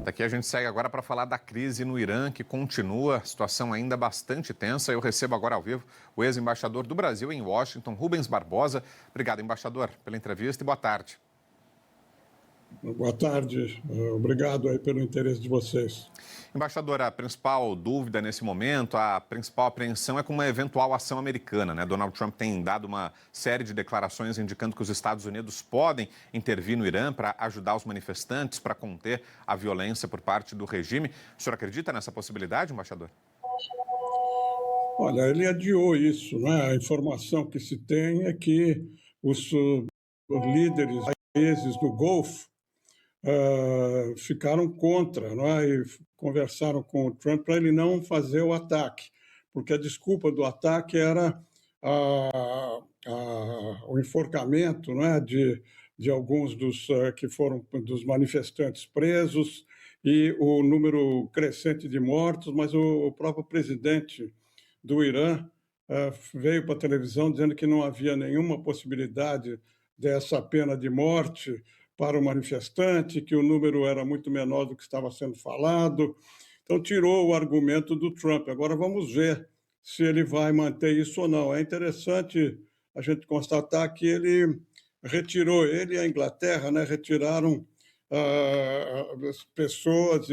Daqui a gente segue agora para falar da crise no Irã, que continua, a situação ainda bastante tensa. Eu recebo agora ao vivo o ex-embaixador do Brasil em Washington, Rubens Barbosa. Obrigado, embaixador, pela entrevista e boa tarde. Boa tarde, obrigado aí pelo interesse de vocês. Embaixador, a principal dúvida nesse momento, a principal apreensão é com uma eventual ação americana, né? Donald Trump tem dado uma série de declarações indicando que os Estados Unidos podem intervir no Irã para ajudar os manifestantes, para conter a violência por parte do regime. O senhor acredita nessa possibilidade, embaixador? Olha, ele adiou isso, né? A informação que se tem é que os líderes países do Golfo ficaram contra, né? E conversaram com o Trump para ele não fazer o ataque, porque a desculpa do ataque era o enforcamento, né? de alguns dos que foram dos manifestantes presos e o número crescente de mortos, mas o próprio presidente do Irã veio para a televisão dizendo que não havia nenhuma possibilidade dessa pena de morte para o manifestante, que o número era muito menor do que estava sendo falado. Então, tirou o argumento do Trump. Agora, vamos ver se ele vai manter isso ou não. É interessante a gente constatar que ele retirou, ele e a Inglaterra, né, retiraram as pessoas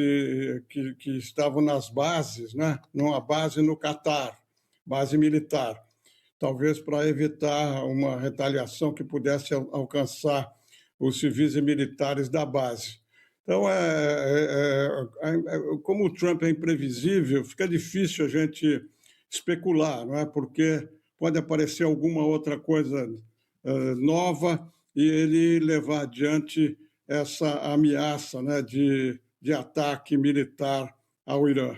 que estavam nas bases, né, numa base no Catar, base militar, talvez para evitar uma retaliação que pudesse alcançar os civis e militares da base. Então, como o Trump é imprevisível, fica difícil a gente especular, não é? Porque pode aparecer alguma outra coisa nova e ele levar adiante essa ameaça, né, de ataque militar ao Irã.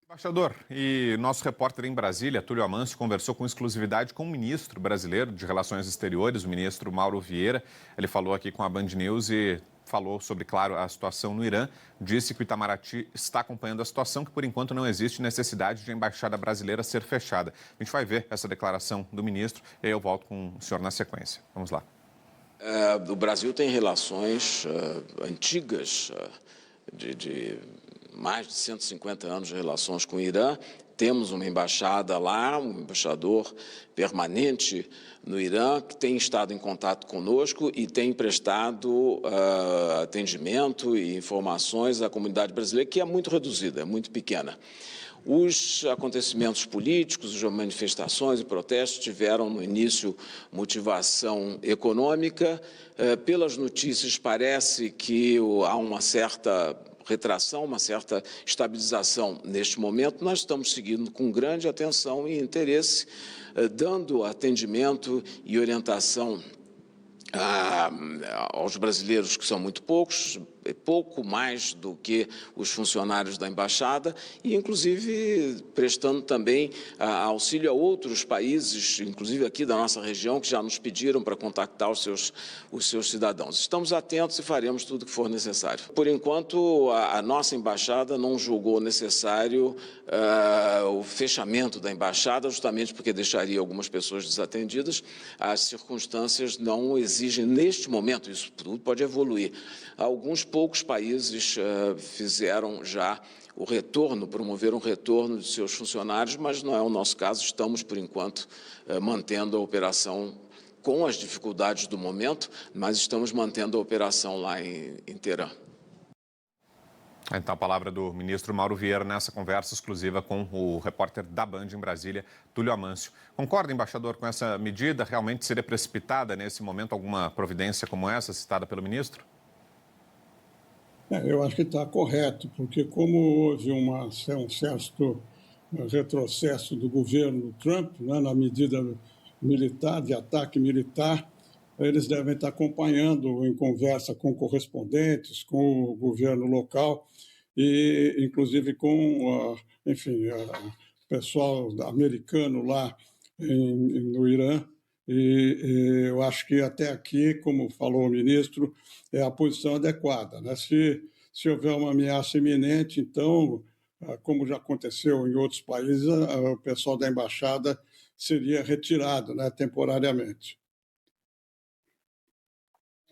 Embaixador, e nosso repórter em Brasília, Túlio Amâncio, conversou com exclusividade com o ministro brasileiro de Relações Exteriores, o ministro Mauro Vieira. Ele falou aqui com a Band News e falou sobre, claro, a situação no Irã. Disse que o Itamaraty está acompanhando a situação, que por enquanto não existe necessidade de a embaixada brasileira ser fechada. A gente vai ver essa declaração do ministro e aí eu volto com o senhor na sequência. Vamos lá. O Brasil tem relações antigas de mais de 150 anos de relações com o Irã. Temos uma embaixada lá, um embaixador permanente no Irã, que tem estado em contato conosco e tem prestado atendimento e informações à comunidade brasileira, que é muito reduzida, é muito pequena. Os acontecimentos políticos, as manifestações e protestos tiveram, no início, motivação econômica. Pelas notícias, parece que há uma certa retração, uma certa estabilização neste momento. Nós estamos seguindo com grande atenção e interesse, dando atendimento e orientação aos brasileiros, que são muito poucos, pouco mais do que os funcionários da embaixada, e inclusive prestando também auxílio a outros países, inclusive aqui da nossa região, que já nos pediram para contactar os seus cidadãos. Estamos atentos e faremos tudo o que for necessário. Por enquanto, a nossa embaixada não julgou necessário o fechamento da embaixada, justamente porque deixaria algumas pessoas desatendidas. As circunstâncias não exigem, neste momento, isso tudo pode evoluir. Alguns poucos países fizeram já o retorno, promoveram o retorno de seus funcionários, mas não é o nosso caso. Estamos, por enquanto, mantendo a operação com as dificuldades do momento, mas estamos mantendo a operação lá em Teherã. Então, a palavra do ministro Mauro Vieira nessa conversa exclusiva com o repórter da Band em Brasília, Túlio Amâncio. Concorda, embaixador, com essa medida? Realmente seria precipitada nesse momento alguma providência como essa citada pelo ministro? Eu acho que está correto, porque como houve um certo retrocesso do governo Trump, né, na medida militar, de ataque militar, eles devem estar acompanhando em conversa com correspondentes, com o governo local e, inclusive, com, o pessoal americano lá no Irã. E eu acho que até aqui, como falou o ministro, é a posição adequada, né? Se houver uma ameaça iminente, então, como já aconteceu em outros países, o pessoal da embaixada seria retirado, né, temporariamente.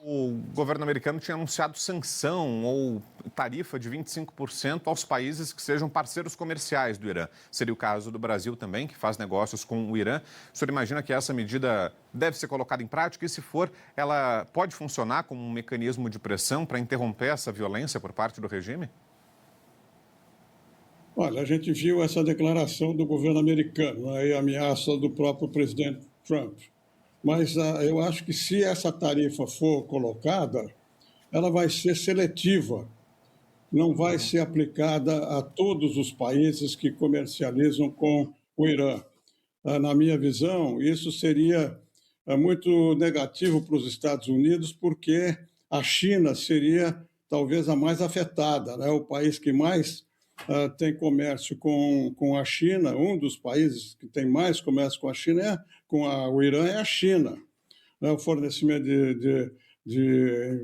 O governo americano tinha anunciado sanção ou tarifa de 25% aos países que sejam parceiros comerciais do Irã. Seria o caso do Brasil também, que faz negócios com o Irã. O senhor imagina que essa medida deve ser colocada em prática e, se for, ela pode funcionar como um mecanismo de pressão para interromper essa violência por parte do regime? Olha, a gente viu essa declaração do governo americano, né, e a ameaça do próprio presidente Trump. Mas eu acho que se essa tarifa for colocada, ela vai ser seletiva, não vai ser aplicada a todos os países que comercializam com o Irã. Na minha visão, isso seria muito negativo para os Estados Unidos, porque a China seria talvez a mais afetada, né? O país que mais tem comércio com a China, um dos países que tem mais comércio com a China, o Irã, é a China. Né? O fornecimento de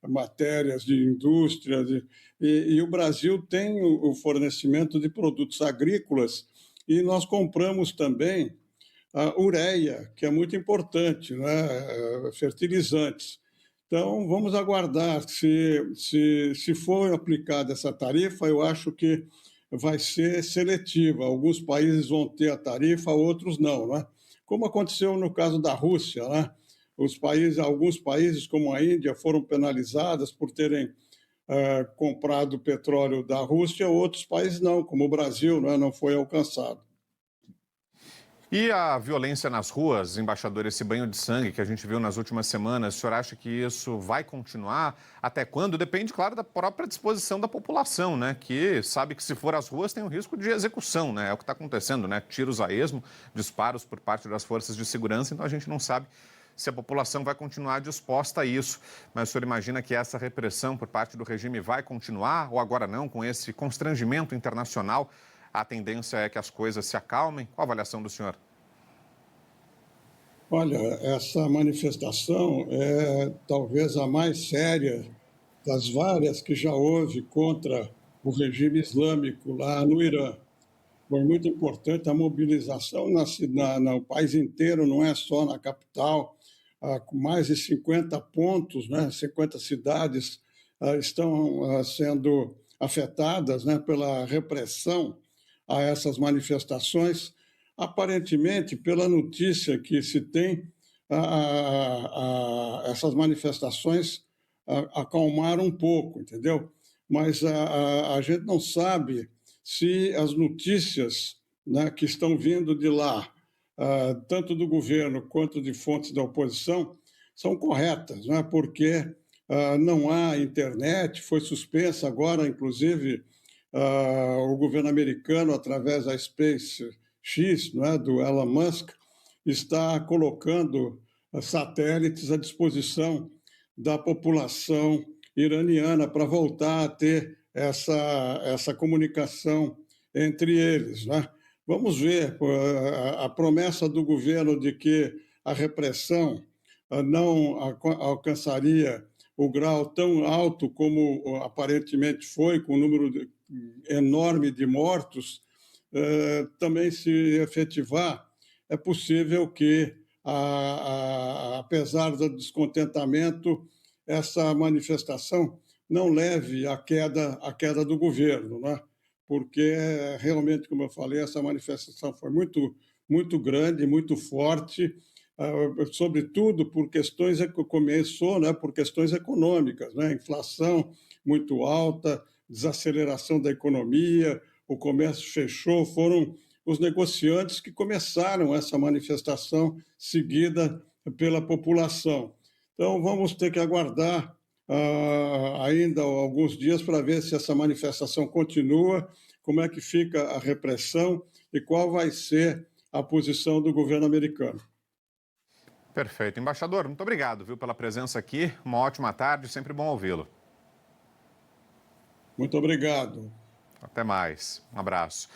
matérias, de indústria, e o Brasil tem o fornecimento de produtos agrícolas, e nós compramos também a ureia, que é muito importante, né? Fertilizantes. Então, vamos aguardar. Se for aplicada essa tarifa, eu acho que vai ser seletiva. Alguns países vão ter a tarifa, outros não, né? Como aconteceu no caso da Rússia, né? Alguns países, como a Índia, foram penalizados por terem comprado petróleo da Rússia, outros países não, como o Brasil, né? Não foi alcançado. E a violência nas ruas, embaixador, esse banho de sangue que a gente viu nas últimas semanas, o senhor acha que isso vai continuar? Até quando? Depende, claro, da própria disposição da população, né? Que sabe que se for às ruas tem o risco de execução, né? É o que está acontecendo, né? Tiros a esmo, disparos por parte das forças de segurança, então a gente não sabe se a população vai continuar disposta a isso. Mas o senhor imagina que essa repressão por parte do regime vai continuar ou agora não, com esse constrangimento internacional? A tendência é que as coisas se acalmem? Qual a avaliação do senhor? Olha, essa manifestação é talvez a mais séria das várias que já houve contra o regime islâmico lá no Irã. Foi muito importante a mobilização no país inteiro, não é só na capital. Com mais de 50 pontos, né, 50 cidades estão sendo afetadas, né, pela repressão a essas manifestações. Aparentemente, pela notícia que se tem, essas manifestações acalmaram um pouco, entendeu? Mas a gente não sabe se as notícias, né, que estão vindo de lá, tanto do governo quanto de fontes da oposição, são corretas, né? Porque não há internet, foi suspensa agora, inclusive, o governo americano, através da SpaceX, né, do Elon Musk, está colocando satélites à disposição da população iraniana para voltar a ter essa comunicação entre eles, né? Vamos ver a promessa do governo de que a repressão não alcançaria o grau tão alto como aparentemente foi, com um número enorme de mortos, também se efetivar, é possível que, apesar do descontentamento, essa manifestação não leve à queda do governo, né? Porque, realmente, como eu falei, essa manifestação foi muito grande, muito forte, sobretudo por questões, começou, né, por questões econômicas, né? Inflação muito alta, desaceleração da economia, o comércio fechou, foram os negociantes que começaram essa manifestação seguida pela população. Então, vamos ter que aguardar ainda alguns dias para ver se essa manifestação continua, como é que fica a repressão e qual vai ser a posição do governo americano. Perfeito. Embaixador, muito obrigado, viu, pela presença aqui. Uma ótima tarde, sempre bom ouvi-lo. Muito obrigado. Até mais. Um abraço.